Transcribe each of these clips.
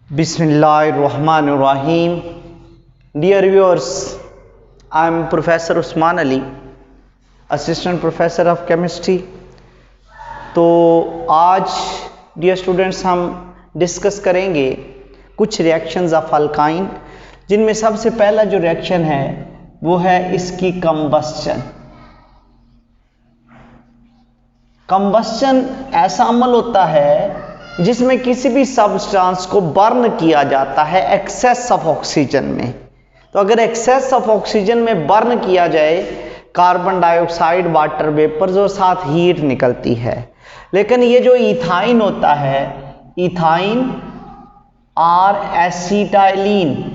Bismillahirrahmanirrahim. Dear viewers, I am Professor Usman Ali, Assistant Professor of Chemistry. तो आज dear students हम discuss करेंगे कुछ रिएक्शंस ऑफ अल्काइन, जिनमें सबसे पहला जो रिएक्शन है वो है इसकी कंबस्चन। कंबस्चन ऐसा अमल होता है जिसमें किसी भी सब्सटेंस को बर्न किया जाता है एक्सेस ऑफ ऑक्सीजन में। तो अगर एक्सेस ऑफ ऑक्सीजन में बर्न किया जाए, कार्बन डाइऑक्साइड, वाटर वेपर्स और साथ हीट निकलती है। लेकिन ये जो इथाइन होता है, इथाइन और एसिटाइलिन,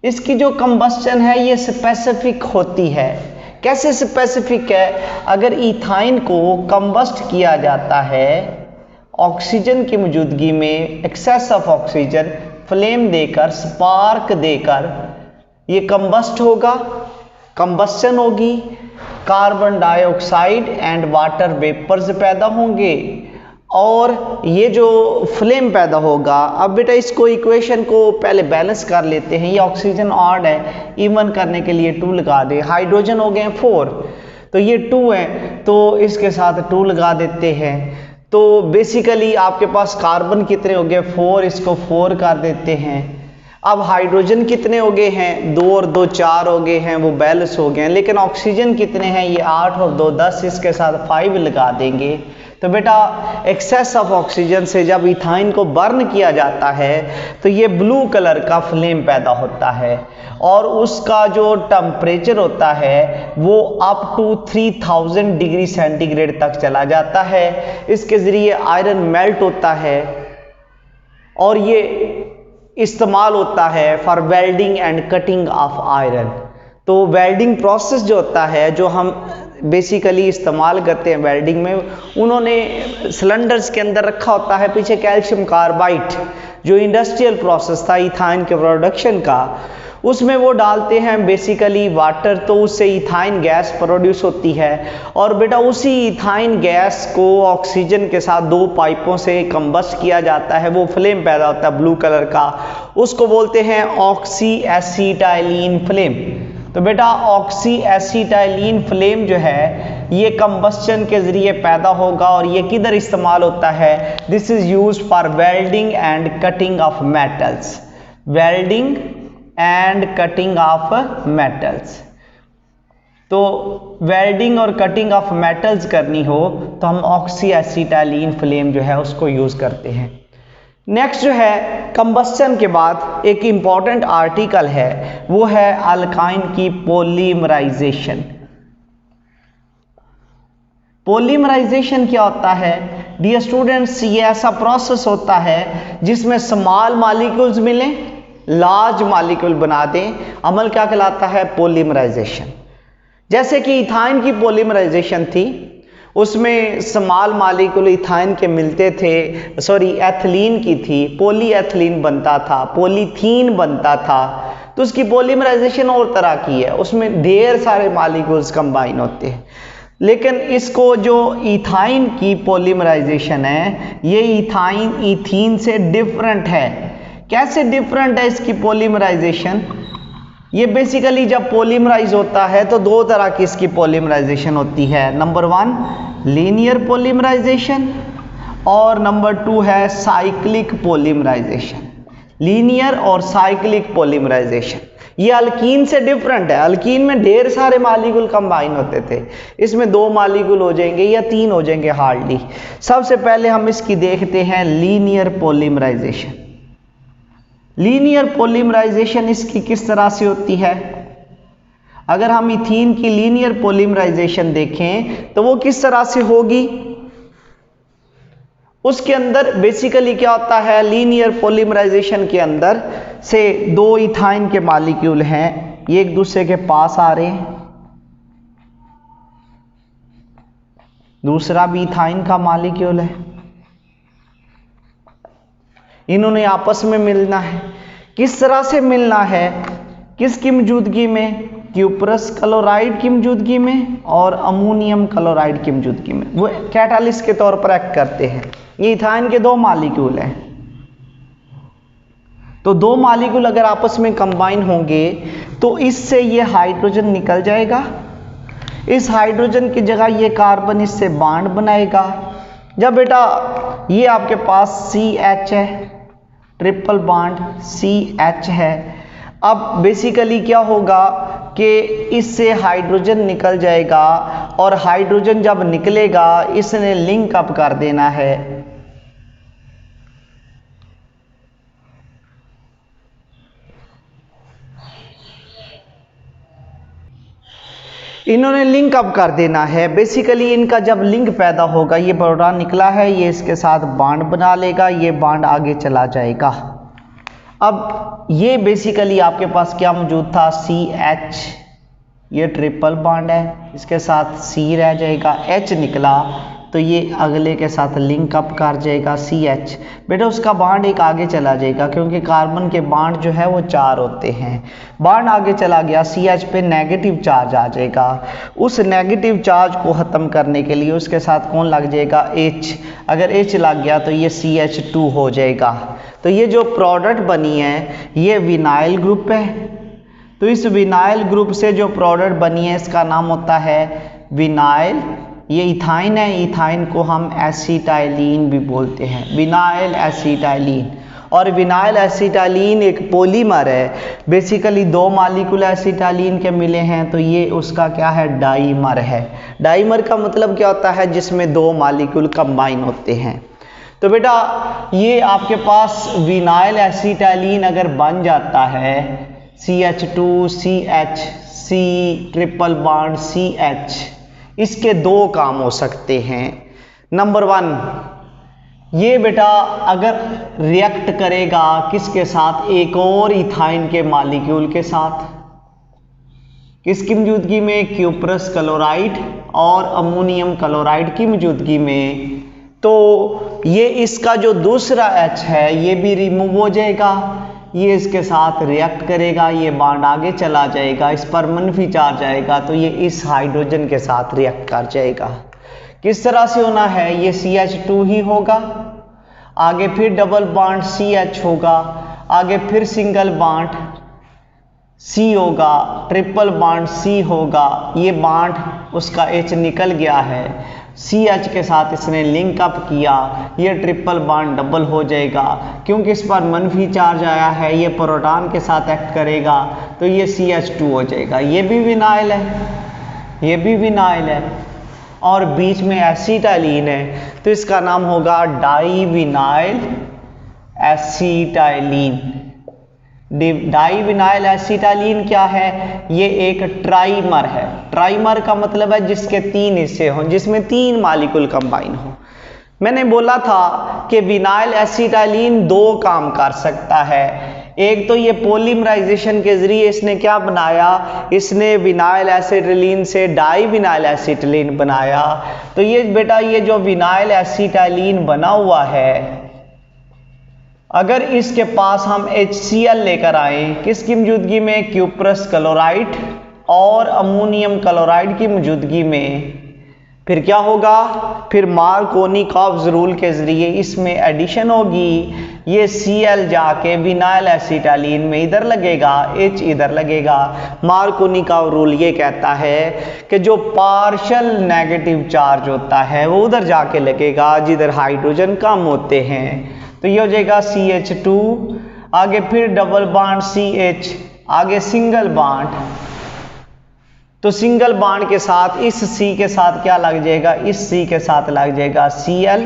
इसकी जो कंबस्चन है ये स्पेसिफिक होती है। कैसे स्पेसिफिक है? अगर इथाइन को कंबस्ट किया जाता है ऑक्सीजन की मौजूदगी में, एक्सेस ऑफ ऑक्सीजन, फ्लेम देकर, स्पार्क देकर, ये कंबस्ट होगा, कंबस्चन होगी, carbon dioxide and water vapours पैदा होंगे और ये जो फ्लेम पैदा होगा। अब बेटा इसको इक्वेशन को पहले बैलेंस कर लेते हैं। ये ऑक्सीजन ऑड है, इवन करने के लिए 2 लगा दे। हाइड्रोजन हो गए 4, तो ये 2 है तो इसके साथ 2 लगा देते हैं। तो बेसिकली आपके पास कार्बन कितने हो गए? 4, इसको 4 कर देते हैं। अब हाइड्रोजन कितने हो गए हैं? 2 और 2 4 हो गए हैं, वो बैलेंस हो गए हैं। लेकिन ऑक्सीजन कितने हैं? ये 8 और 2 10, इसके साथ 5 लगा देंगे। तो बेटा एक्सेस ऑफ ऑक्सीजन से जब इथाइन को बर्न किया जाता है तो ये ब्लू कलर का फ्लेम पैदा होता है और उसका जो टेम्परेचर होता है वो अप टू 3000 डिग्री सेंटीग्रेड तक चला जाता है। इसके ज़रिए आयरन मेल्ट होता है और ये इस्तेमाल होता है for welding and cutting of iron. तो वेल्डिंग प्रोसेस जो होता है, जो हम बेसिकली इस्तेमाल करते हैं वेल्डिंग में, उन्होंने सिलेंडर्स के अंदर रखा होता है पीछे कैल्शियम कार्बाइड, जो इंडस्ट्रियल प्रोसेस था इथाइन के प्रोडक्शन का, उसमें वो डालते हैं बेसिकली वाटर, तो उससे इथाइन गैस प्रोड्यूस होती है। और बेटा उसी इथाइन गैस को ऑक्सीजन के साथ 2 पाइपों से कंबस्ट किया जाता है, वो फ्लेम पैदा होता है ब्लू कलर का, उसको बोलते हैं ऑक्सी एसिटाइलिन फ्लेम। तो बेटा ऑक्सी एसिटाइलिन फ्लेम जो है ये कंबस्चन के जरिए पैदा होगा और ये किधर इस्तेमाल होता है? This is used for welding and cutting of metals, welding and cutting of metals. तो वेल्डिंग और कटिंग ऑफ मेटल्स करनी हो तो हम ऑक्सी एसिटाइलिन फ्लेम जो है उसको यूज करते हैं। नेक्स्ट जो है कंबस्चन के बाद एक इंपॉर्टेंट आर्टिकल है, वो है अल्काइन की पॉलीमराइजेशन। पॉलीमराइजेशन क्या होता है डियर स्टूडेंट्स? ये ऐसा प्रोसेस होता है जिसमें स्मॉल मॉलिक्यूल्स मिलें, लार्ज मॉलिक्यूल बना दें। अमल क्या कहलाता है? पॉलीमराइजेशन। जैसे कि इथाइन की पॉलीमराइजेशन थी, उसमें स्मॉल मॉलिक्यूल इथाइन के मिलते थे, एथिलीन की थी, पॉलीएथिलीन बनता था, पॉलीथीन बनता था। तो उसकी पॉलीमराइजेशन और तरह की है, उसमें ढेर सारे मॉलिक्यूल्स कंबाइन होते हैं। लेकिन इसको जो इथाइन की पॉलीमराइजेशन है ये इथाइन इथीन से डिफरेंट है। कैसे डिफरेंट है इसकी पॉलीमराइजेशन? ये बेसिकली जब पॉलीमराइज होता है तो 2 तरह की इसकी पॉलीमराइजेशन होती है। नंबर 1 लीनियर पॉलीमराइजेशन और नंबर 2 है साइक्लिक पॉलीमराइजेशन। लीनियर और साइक्लिक पॉलीमराइजेशन ये अल्कीन से डिफरेंट है। अल्कीन में ढेर सारे मॉलिक्यूल कंबाइन होते थे, इसमें 2 मॉलिक्यूल हो जाएंगे या 3 हो जाएंगे हार्डली। सबसे पहले हम इसकी देखते हैं लीनियर पॉलीमराइजेशन। लीनियर पॉलीमराइजेशन इसकी किस तरह से होती है? अगर हम इथीन की लीनियर पॉलीमराइजेशन देखें तो वो किस तरह से होगी? उसके अंदर बेसिकली क्या होता है? लीनियर पॉलीमराइजेशन के अंदर से 2 इथाइन के मॉलिक्यूल हैं, ये एक दूसरे के पास आ रहे हैं, दूसरा भी इथाइन का मॉलिक्यूल है, इन्होंने आपस में मिलना है। किस तरह से मिलना है? किसकी मौजूदगी में? क्यूप्रस क्लोराइड की मौजूदगी में और अमोनियम क्लोराइड की मौजूदगी में वो कैटालिस्ट के तौर पर एक्ट करते हैं। ये इथाइन के दो मॉलिक्यूल हैं। तो दो मॉलिक्यूल अगर आपस में कंबाइन होंगे तो इससे ये हाइड्रोजन निकल जाएगा, इस हाइड्रोजन की जगह ये कार्बन इससे बॉन्ड बनाएगा। जब बेटा ये आपके पास CH है, ट्रिपल बॉन्ड CH है, अब बेसिकली क्या होगा कि इससे हाइड्रोजन निकल जाएगा और हाइड्रोजन जब निकलेगा इसने लिंक अप कर देना है। इन्होंने लिंक अप कर देना है। बेसिकली इनका जब लिंक पैदा होगा, ये प्रोटॉन निकला है, ये इसके साथ बॉन्ड बना लेगा, ये बॉन्ड आगे चला जाएगा। अब ये बेसिकली आपके पास क्या मौजूद था, CH, ये ट्रिपल बॉन्ड है, इसके साथ C रह जाएगा, H निकला तो ये अगले के साथ लिंक अप कर जाएगा CH। बेटा उसका बॉन्ड एक आगे चला जाएगा क्योंकि कार्बन के बॉन्ड जो है वो 4 होते हैं। बॉन्ड आगे चला गया, CH पे नेगेटिव चार्ज आ जाएगा। उस नेगेटिव चार्ज को ख़त्म करने के लिए उसके साथ कौन लग जाएगा, H। अगर H लग गया तो ये CH2 हो जाएगा। तो ये जो प्रोडक्ट बनी है ये विनाइल ग्रुप है। तो इस विनाइल ग्रुप से जो प्रोडक्ट बनी है इसका नाम होता है विनाइल। ये इथाइन है, इथाइन को हम एसिटाइलिन भी बोलते हैं, विनाइल एसिटाइलिन। और विनाइल एसिटाइलिन एक पॉलीमर है। बेसिकली दो मॉलिक्यूल एसिटाइलिन के मिले हैं तो ये उसका क्या है, डाइमर है। डाइमर का मतलब क्या होता है, जिसमें दो मॉलिक्यूल कंबाइन होते हैं। तो बेटा ये आपके पास विनाइल एसिटाइलिन अगर बन जाता है, CH2 CH C triple bond CH, इसके दो काम हो सकते हैं। नंबर 1, ये बेटा अगर रिएक्ट करेगा किसके साथ, एक और इथाइन के मॉलिक्यूल के साथ, किसकी मौजूदगी में, क्यूप्रस क्लोराइड और अमोनियम क्लोराइड की मौजूदगी में, तो ये इसका जो दूसरा H है ये भी रिमूव हो जाएगा, ये इसके साथ रिएक्ट करेगा, ये बॉन्ड आगे चला जाएगा, इस पर मनफी चार्ज आएगा तो ये इस हाइड्रोजन के साथ रिएक्ट कर जाएगा। किस तरह से होना है, ये CH2 ही होगा, आगे फिर डबल बॉन्ड CH होगा, आगे फिर सिंगल बॉन्ड C होगा, ट्रिपल बॉन्ड C होगा, ये बॉन्ड उसका H निकल गया है, CH के साथ इसने लिंक अप किया, ये ट्रिपल बॉन्ड डबल हो जाएगा क्योंकि इस पर मनफी चार्ज आया है, ये प्रोटॉन के साथ एक्ट करेगा तो ये CH2 हो जाएगा। ये भी विनाइल है, ये भी विनाइल है और बीच में एसिटाइलिन है तो इसका नाम होगा डाइविनाइल एसिटाइलिन। डाइविनाइल एसिटाइलिन क्या है, ये एक ट्राइमर है। ट्राइमर का मतलब है जिसके 3 हिस्से हों, जिसमें 3 मॉलिक्यूल कंबाइन हो। मैंने बोला था कि विनाइल एसिटाइलिन 2 काम कर सकता है। एक तो ये पॉलीमराइजेशन के जरिए इसने क्या बनाया, इसने विनाइल एसिटाइलिन से डाइविनाइल एसिटाइलिन बनाया। तो ये बेटा ये जो विनाइल एसिटाइलिन बना हुआ है, अगर इसके पास हम HCl लेकर आए, किसकी मौजूदगी में, क्यूप्रस क्लोराइड और अमोनियम क्लोराइड की मौजूदगी में, फिर क्या होगा, फिर मार्कोनिकॉव्स रूल के जरिए इसमें एडिशन होगी। ये Cl जाके विनाइल एसिटाइलिन में इधर लगेगा, H इधर लगेगा। मार्कोनिकॉव रूल ये कहता है कि जो पार्शियल नेगेटिव चार्ज होता है वो उधर जाके लगेगा जिधर हाइड्रोजन कम होते हैं। तो ये हो जाएगा CH2, आगे फिर डबल बॉन्ड CH, आगे सिंगल बॉन्ड। तो सिंगल बॉन्ड के साथ इस C के साथ क्या लग जाएगा, इस C के साथ लग जाएगा Cl,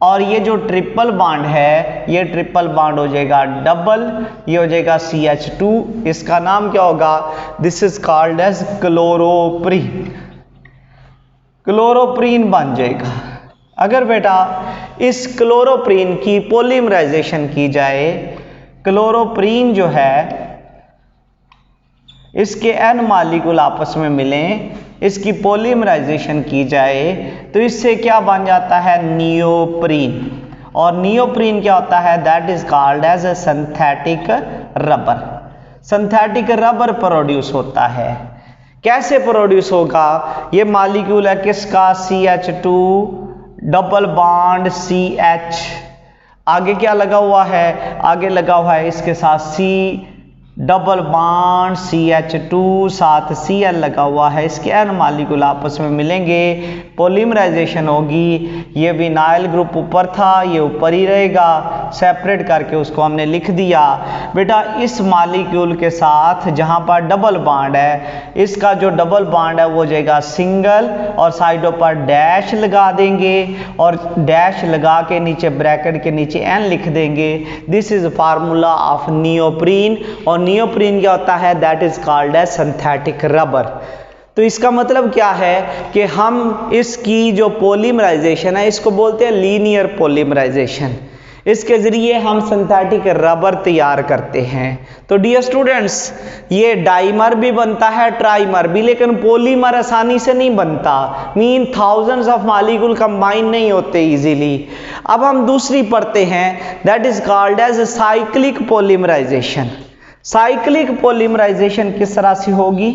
और ये जो ट्रिपल बॉन्ड है ये ट्रिपल बॉन्ड हो जाएगा डबल, ये हो जाएगा CH2। इसका नाम क्या होगा, this is called as chloroprene. Chloroprene बन जाएगा। अगर बेटा इस क्लोरोप्रीन की पॉलीमराइजेशन की जाए, क्लोरोप्रीन जो है इसके N मॉलिक्यूल आपस में मिलें, इसकी पॉलीमराइजेशन की जाए तो इससे क्या बन जाता है, नियोप्रीन। और नियोप्रीन क्या होता है, that is called as a synthetic rubber. Synthetic rubber produce होता है। कैसे प्रोड्यूस होगा? ये मॉलिक्यूल है किसका? CH2 डबल बॉन्ड CH, आगे क्या लगा हुआ है? आगे लगा हुआ है इसके साथ C डबल बॉन्ड CH2 साथ Cl लगा हुआ है। इसके n मॉलिक्यूल आपस में मिलेंगे, पॉलीमराइजेशन होगी। ये विनाइल ग्रुप ऊपर था, ये ऊपर ही रहेगा, सेपरेट करके उसको हमने लिख दिया। बेटा इस मॉलिक्यूल के साथ जहां पर डबल बॉन्ड है, इसका जो डबल बॉन्ड है वो हो जाएगा सिंगल, और साइडों पर डैश लगा देंगे, और डैश लगा के नीचे ब्रैकेट के नीचे n लिख देंगे। This is formula of neoprene, और नियोप्रीन क्या होता है? That is called as synthetic rubber. तो इसका मतलब क्या है कि हम इसकी जो पॉलीमराइजेशन है इसको बोलते हैं लीनियर पॉलीमराइजेशन। इसके जरिए हम सिंथेटिक रबर तैयार करते हैं। तो डियर स्टूडेंट्स, ये डाइमर भी बनता है, ट्राइमर भी, लेकिन पॉलीमर आसानी से नहीं बनता, mean thousands of molecule combine नहीं होते इजीली। अब हम दूसरी पढ़ते हैं, that is called as cyclic polymerisation. Cyclic polymerisation किस तरह से होगी?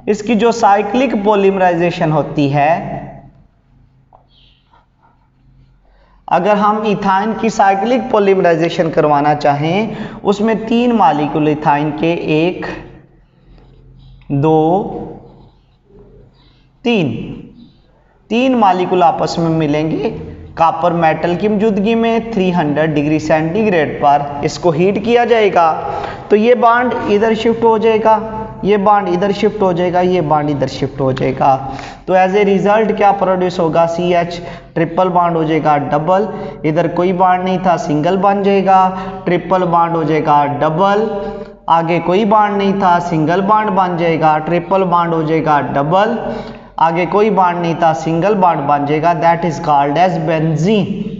इसकी जो साइक्लिक पॉलीमराइजेशन होती है, अगर हम इथाइन की साइक्लिक पॉलीमराइजेशन करवाना चाहें, उसमें 3 मॉलिक्यूल इथाइन के, 1 2 3 मॉलिक्यूल आपस में मिलेंगे कॉपर मेटल की मौजूदगी में। 300 डिग्री सेंटीग्रेड पर इसको हीट किया जाएगा, तो ये बॉन्ड इधर शिफ्ट हो जाएगा, ये बॉन्ड इधर शिफ्ट हो जाएगा, ये बॉन्ड इधर शिफ्ट हो जाएगा। तो एज ए रिजल्ट क्या प्रोड्यूस होगा? CH ट्रिपल बॉन्ड हो जाएगा डबल, इधर कोई बॉन्ड नहीं था, सिंगल बन जाएगा, ट्रिपल बॉन्ड हो जाएगा डबल, आगे कोई बॉन्ड नहीं था, सिंगल बॉन्ड बन जाएगा, ट्रिपल बॉन्ड हो जाएगा डबल, आगे कोई बॉन्ड नहीं था, सिंगल बॉन्ड बन जाएगा। That is called as benzene.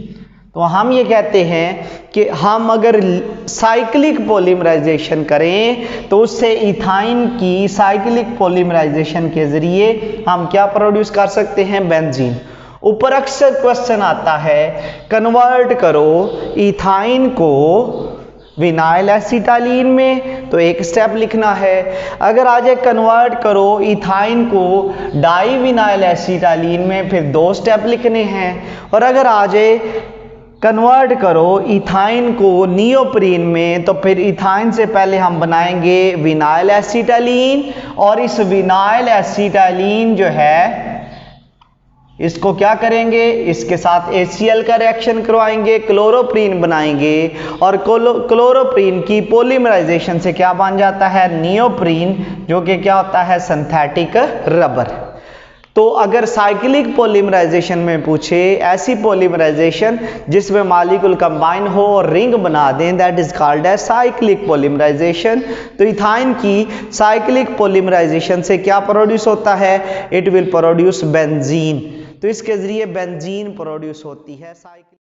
तो हम ये कहते हैं कि हम अगर साइक्लिक पॉलीमराइजेशन करें तो उससे इथाइन की साइक्लिक पॉलीमराइजेशन के जरिए हम क्या प्रोड्यूस कर सकते हैं? बेंजीन। ऊपर अक्सर क्वेश्चन आता है, कन्वर्ट करो इथाइन को विनाइल एसिटालीन में, तो एक स्टेप लिखना है। अगर आ जाए कन्वर्ट करो इथाइन को डाई विनाइल एसिटालीन में, फिर 2 स्टेप लिखने हैं। और अगर आ जाए कन्वर्ट करो इथाइन को नियोप्रीन में, तो फिर इथाइन से पहले हम बनाएंगे विनाइल एसिटालीन, और इस विनाइल एसिटालीन जो है इसको क्या करेंगे? इसके साथ HCl का रिएक्शन करवाएंगे, क्लोरोप्रीन बनाएंगे, और क्लोरोप्रीन की पॉलीमराइजेशन से क्या बन जाता है? नियोप्रीन, जो कि क्या होता है? Synthetic rubber. तो अगर साइक्लिक पॉलीमराइजेशन में पूछे, ऐसी पॉलीमराइजेशन जिसमें मॉलिक्यूल कंबाइन हो और रिंग बना दें, that is called as cyclic polymerisation. तो इथाइन की साइक्लिक पॉलीमराइजेशन से क्या प्रोड्यूस होता है? It will produce benzene. तो इसके जरिए बेंजीन प्रोड्यूस होती है।